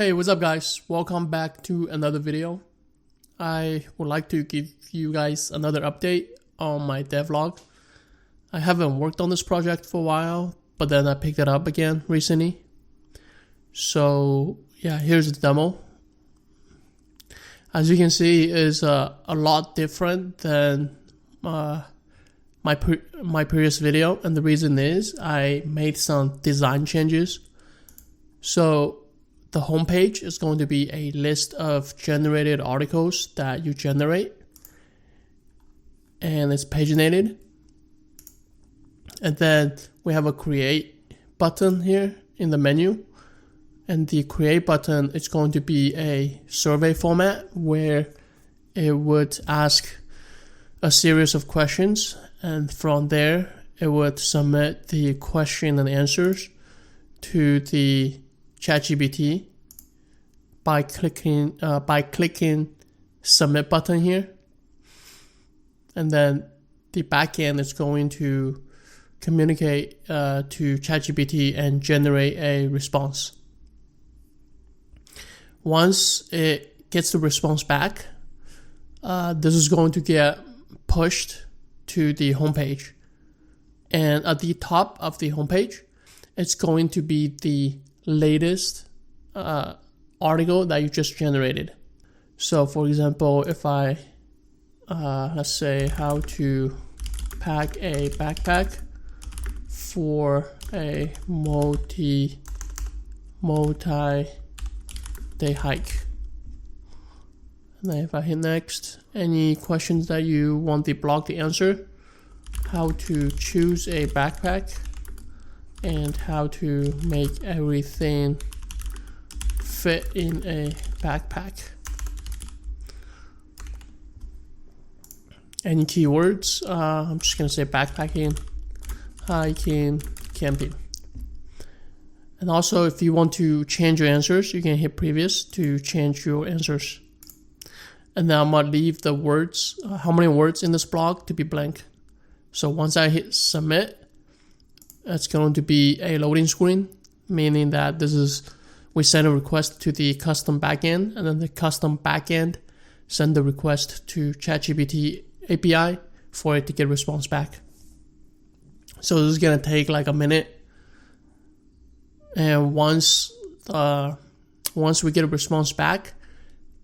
Hey, what's up guys? Welcome back to another video. I would like to give you guys another update on my devlog. I haven't worked on this project for a while, but then I picked it up again recently. So yeah, here's the demo. As you can see, it's a lot different than my previous video, and the reason is I made some design changes. So the homepage is going to be a list of generated articles that you generate, and it's paginated. And then we have a create button here in the menu, and the create button is going to be a survey format where it would ask a series of questions, and from there it would submit the question and answers to the chatgpt by clicking submit button here, and then the backend is going to communicate to chatgpt and generate a response. Once it gets the response back, this is going to get pushed to the homepage, and at the top of the homepage it's going to be the latest article that you just generated. So for example, if I let's say how to pack a backpack for a multi-day hike, and then if I hit next, any questions that you want the blog to answer: how to choose a backpack and how to make everything fit in a backpack. Any keywords? I'm just gonna say backpacking, hiking, camping. And also, if you want to change your answers, you can hit previous to change your answers. And now I'm gonna leave the words, how many words in this blog, to be blank. So once I hit submit, it's going to be a loading screen, meaning that we send a request to the custom backend, and then the custom backend send the request to ChatGPT API for it to get a response back. So this is gonna take like a minute, and once we get a response back,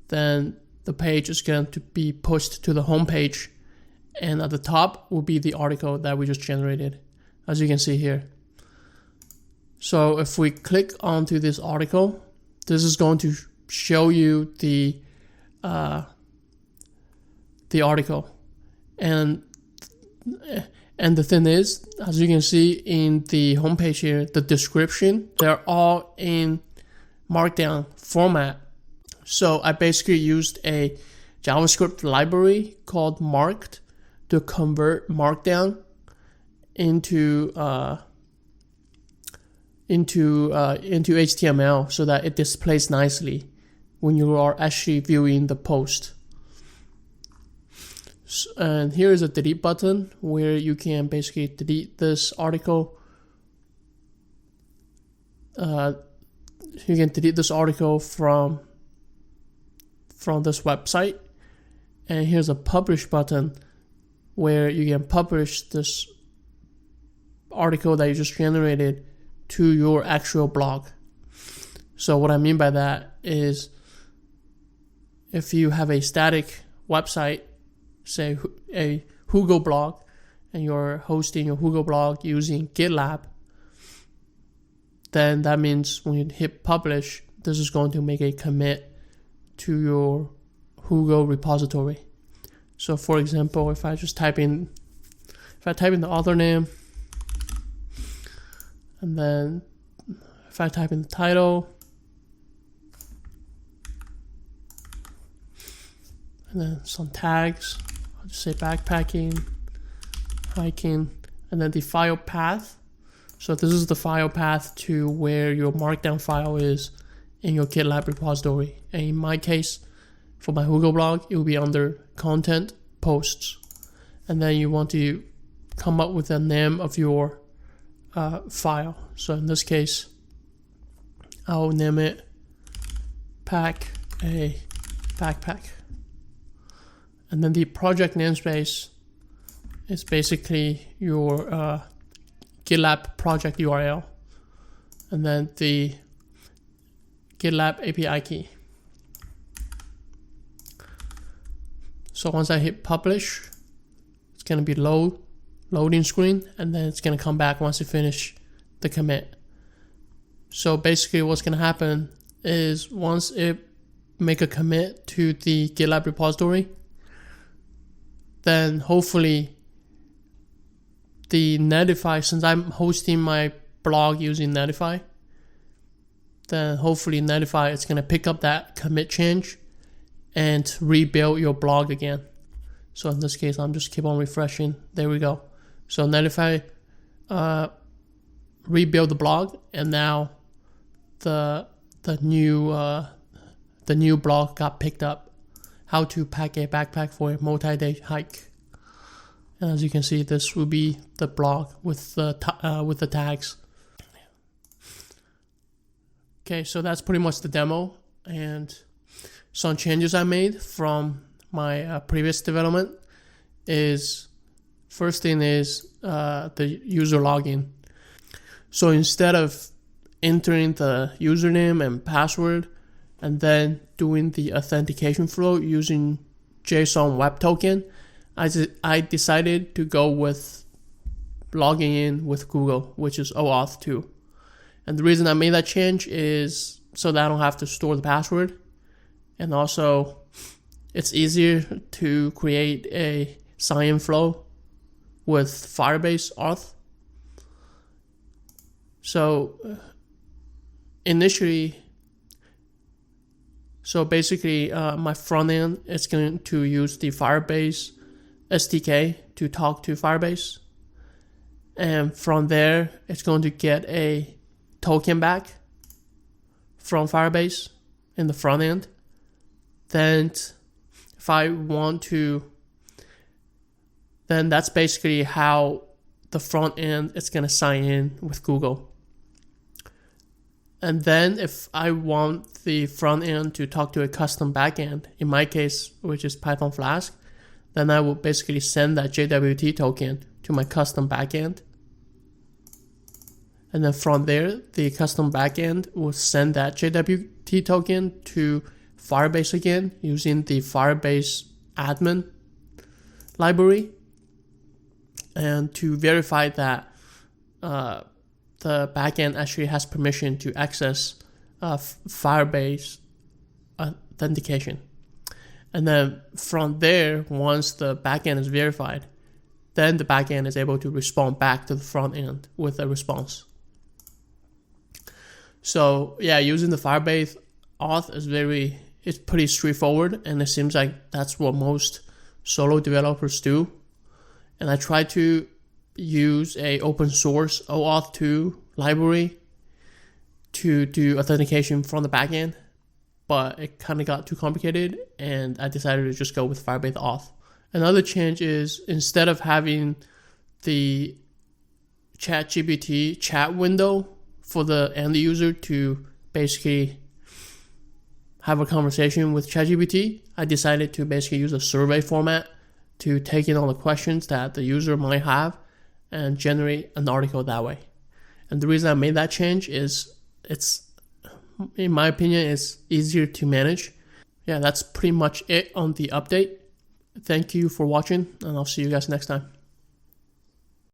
then the page is going to be pushed to the home page, and at the top will be the article that we just generated, as you can see here. So if we click onto this article, this is going to show you the article, and the thing is, as you can see in the homepage here, the description, they're all in markdown format. So I basically used a JavaScript library called marked to convert markdown into HTML so that it displays nicely when you are actually viewing the post. And here is a delete button where you can basically delete this article. You can delete this article from this website. And here's a publish button where you can publish this article that you just generated to your actual blog. So what I mean by that is, if you have a static website, say a Hugo blog, and you're hosting your Hugo blog using GitLab, then that means when you hit publish, this is going to make a commit to your Hugo repository. So for example, if I type in the author name, and then if I type in the title, and then some tags, I'll just say backpacking, hiking, and then the file path. So this is the file path to where your markdown file is in your GitLab repository. And in my case, for my Hugo blog, it will be under content posts. And then you want to come up with the name of your file. So in this case, I'll name it pack a backpack. And then the project namespace is basically your GitLab project URL. And then the GitLab API key. So once I hit publish, it's going to be loading screen, and then it's going to come back once you finish the commit. So basically what's going to happen is once it make a commit to the GitLab repository, then hopefully the Netlify, since I'm hosting my blog using Netlify, then hopefully Netlify is going to pick up that commit change and rebuild your blog again. So in this case, I'm just keep on refreshing. There we go. So Netlify rebuild the blog, and now the new blog got picked up. How to pack a backpack for a multi-day hike. And as you can see, this will be the blog with the tags. Okay, so that's pretty much the demo, and some changes I made from my previous development is, first thing is the user login. So instead of entering the username and password and then doing the authentication flow using JSON web token, I decided to go with logging in with Google, which is OAuth 2. And the reason I made that change is so that I don't have to store the password. And also, it's easier to create a sign-in flow with firebase auth. So basically, my front end is going to use the Firebase SDK to talk to Firebase. And from there, it's going to get a token back from Firebase in the front end. Then if I want to, then that's basically how the front end is going to sign in with Google. And then if I want the front end to talk to a custom backend, in my case, which is Python Flask, then I will basically send that JWT token to my custom backend. And then from there, the custom backend will send that JWT token to Firebase again using the Firebase admin library, and to verify that the backend actually has permission to access Firebase authentication. And then from there, once the backend is verified, then the backend is able to respond back to the front end with a response. So yeah, using the Firebase auth it's pretty straightforward, and it seems like that's what most solo developers do. And I try to use a open source OAuth 2 library to do authentication from the backend, but it kind of got too complicated, and I decided to just go with Firebase auth. Another change is, instead of having the chatgpt chat window for the end user to basically have a conversation with ChatGPT, I decided to basically use a survey format to take in all the questions that the user might have and generate an article that way. And the reason I made that change is in my opinion, it's easier to manage. Yeah, that's pretty much it on the update. Thank you for watching, and I'll see you guys next time.